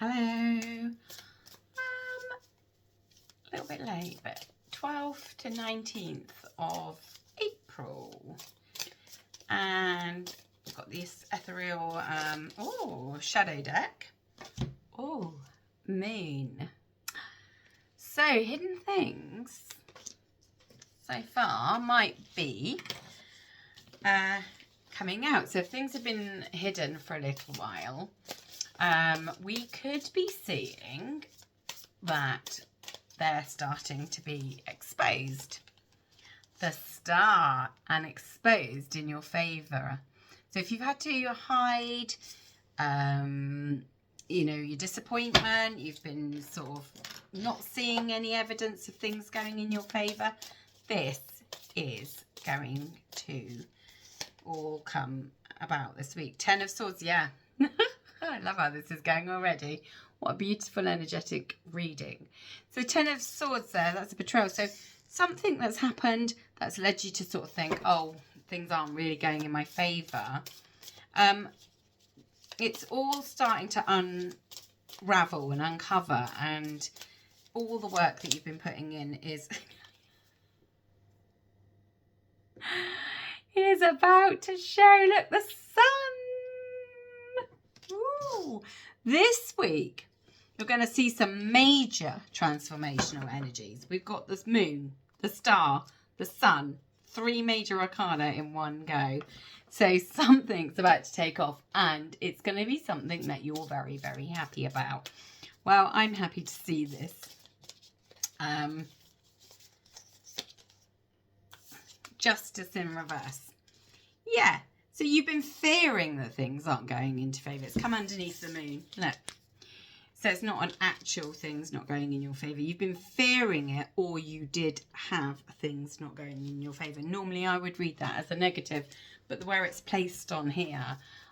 Hello. A little bit late, but 12th to 19th of April. And we've got this ethereal, shadow deck. Oh, moon. So, hidden things so far might be coming out. So, if things have been hidden for a little while, we could be seeing that they're starting to be exposed. The star and exposed in your favour. So if you've had to hide, your disappointment, you've been sort of not seeing any evidence of things going in your favour, this is going to all come about this week. 10 of Swords, yeah. I love how this is going already. What a beautiful energetic reading. So 10 of Swords there, that's a betrayal. So something that's happened that's led you to sort of think, oh, things aren't really going in my favour. It's all starting to unravel and uncover, and all the work that you've been putting in is is about to show. Look, the sun. Ooh. This week, you're going to see some major transformational energies. We've got this moon, the star, the sun, 3 major arcana in one go. So something's about to take off, and it's going to be something that you're very, very happy about. Well, I'm happy to see this. Justice in reverse. Yeah. So you've been fearing that things aren't going into favour. It's come underneath the moon. Look. So it's not an actual thing's not going in your favour. You've been fearing it, or you did have things not going in your favour. Normally I would read that as a negative, but where it's placed on here,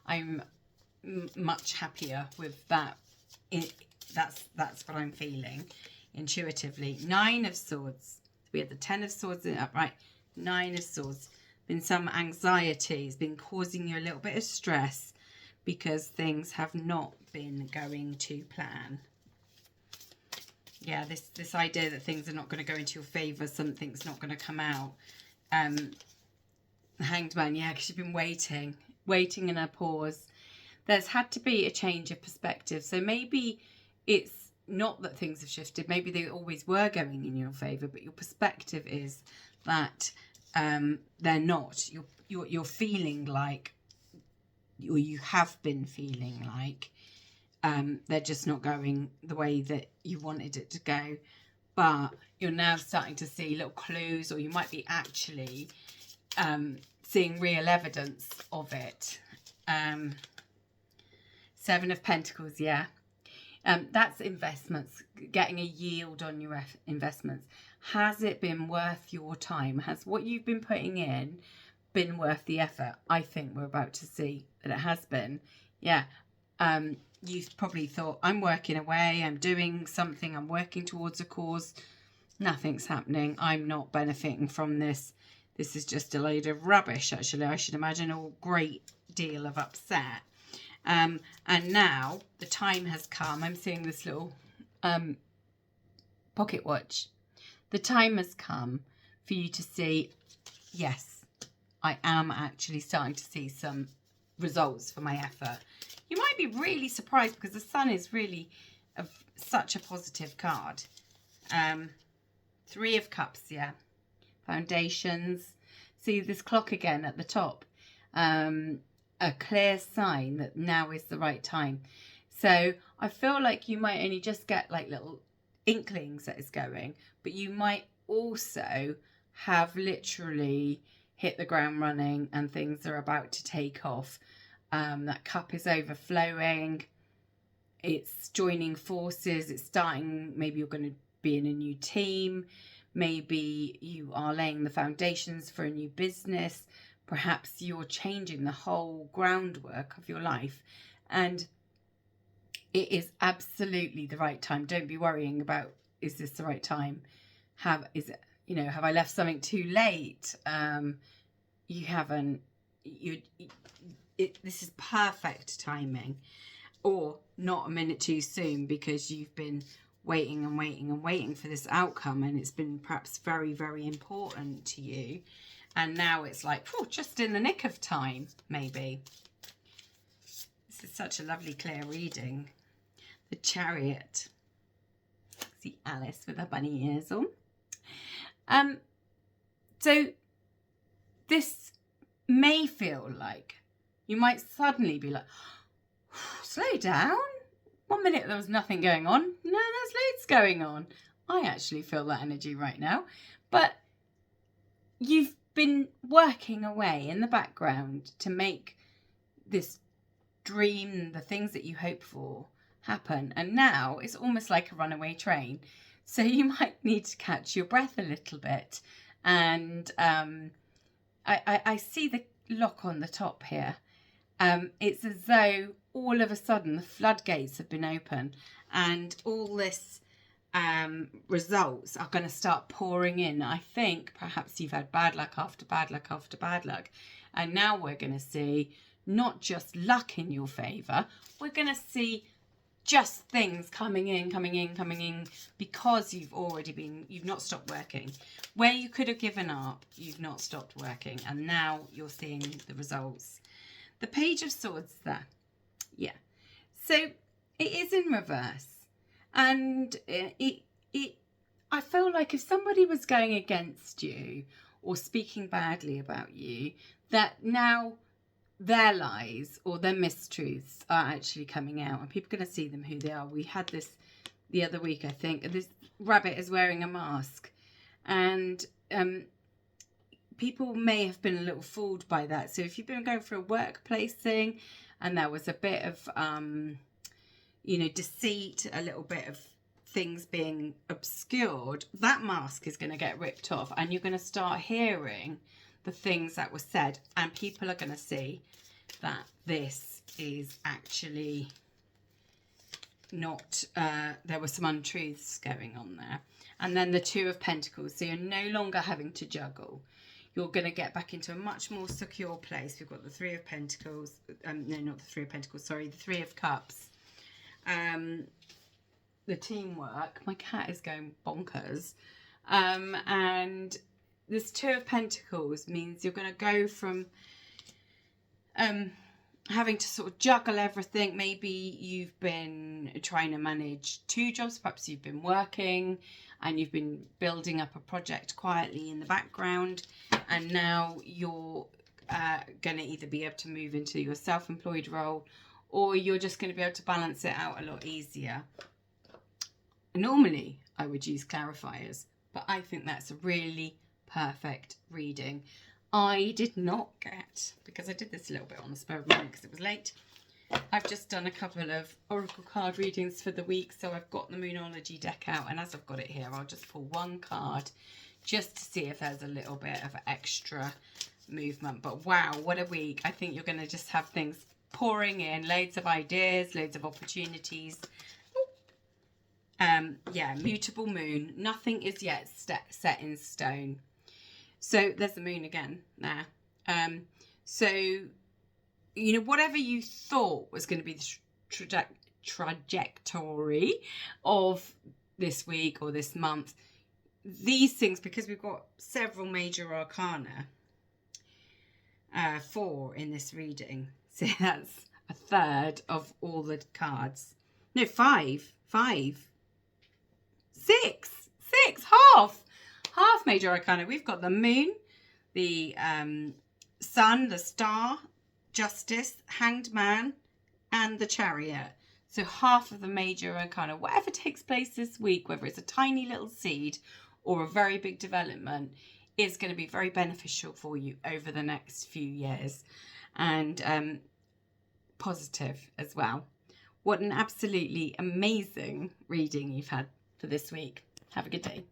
I'm much happier with that. That's what I'm feeling intuitively. 9 of Swords. We had the 10 of Swords in upright. 9 of Swords. Been some anxiety. It's been causing you a little bit of stress because things have not been going to plan. Yeah, this idea that things are not going to go into your favour, something's not going to come out. Hanged Man, yeah, because you've been waiting in a pause. There's had to be a change of perspective. So maybe it's not that things have shifted. Maybe they always were going in your favour, but your perspective is that they're not. You're feeling like, or you have been feeling like, they're just not going the way that you wanted it to go. But you're now starting to see little clues, or you might be actually seeing real evidence of it. 7 of Pentacles, yeah. That's investments, getting a yield on your investments. Has it been worth your time? Has what you've been putting in been worth the effort? I think we're about to see that it has been. Yeah. You've probably thought, I'm working away, I'm doing something, I'm working towards a cause. Nothing's happening. I'm not benefiting from this. This is just a load of rubbish, actually. I should imagine a great deal of upset. And now the time has come. I'm seeing this little pocket watch. The time has come for you to see, yes, I am actually starting to see some results for my effort. You might be really surprised because the sun is really such a positive card. 3 of Cups, yeah. Foundations. See this clock again at the top. A clear sign that now is the right time. So I feel like you might only just get like little inklings that it's going, but you might also have literally hit the ground running and things are about to take off. That cup is overflowing. It's joining forces. It's starting, maybe you're going to be in a new team. Maybe you are laying the foundations for a new business. Perhaps you're changing the whole groundwork of your life. And it is absolutely the right time. Don't be worrying about, is this the right time? Have I left something too late? You haven't. This is perfect timing. or not a minute too soon because you've been waiting and waiting and waiting for this outcome, and it's been perhaps very, very important to you. And now it's like, oh, just in the nick of time, maybe. This is such a lovely, clear reading. The Chariot. See Alice with her bunny ears on. So this may feel like you might suddenly be like, slow down. 1 minute there was nothing going on. No, there's loads going on. I actually feel that energy right now. But you've been working away in the background to make this dream, the things that you hope for, happen. And now it's almost like a runaway train. So you might need to catch your breath a little bit. And I see the lock on the top here. It's as though all of a sudden the floodgates have been open and all this results are going to start pouring in. I think perhaps you've had bad luck after bad luck after bad luck. And now we're going to see not just luck in your favour. We're going to see just things coming in because you've not stopped working. Where you could have given up, you've not stopped working. And now you're seeing the results. The Page of Swords there. Yeah. So it is in reverse. And I feel like if somebody was going against you or speaking badly about you, that now their lies or their mistruths are actually coming out and people are going to see them who they are. We had this the other week, I think. This rabbit is wearing a mask. And people may have been a little fooled by that. So if you've been going through a workplace thing and there was a bit of, deceit, a little bit of things being obscured, that mask is going to get ripped off and you're going to start hearing the things that were said, and people are going to see that this is actually not, there were some untruths going on there. And then the Two of Pentacles. So you're no longer having to juggle. You're going to get back into a much more secure place. We've got the Three of Pentacles. No, not the Three of Pentacles. Sorry, the Three of Cups. The teamwork. My cat is going bonkers. And this Two of Pentacles means you're going to go from having to sort of juggle everything. Maybe you've been trying to manage 2 jobs. Perhaps you've been working and you've been building up a project quietly in the background. And now you're going to either be able to move into your self-employed role, or you're just going to be able to balance it out a lot easier. Normally, I would use clarifiers, but I think that's a really perfect reading. I did not get, because I did this a little bit on the spur of the moment because it was late, I've just done a couple of oracle card readings for the week, so I've got the Moonology deck out, and as I've got it here, I'll just pull one card just to see if there's a little bit of extra movement. But wow, what a week. I think you're going to just have things pouring in, loads of ideas, loads of opportunities. Yeah, mutable moon. Nothing is yet set in stone. So there's the moon again there. So, whatever you thought was going to be the trajectory of this week or this month, these things, because we've got several major arcana, 4 in this reading. So that's a third of all the cards. No, 5. 6, half major arcana. We've got the moon, the sun, the star, justice, hanged man, and the chariot. So half of the major arcana. Whatever takes place this week, whether it's a tiny little seed or a very big development, is going to be very beneficial for you over the next few years, and positive as well. What an absolutely amazing reading you've had for this week. Have a good day.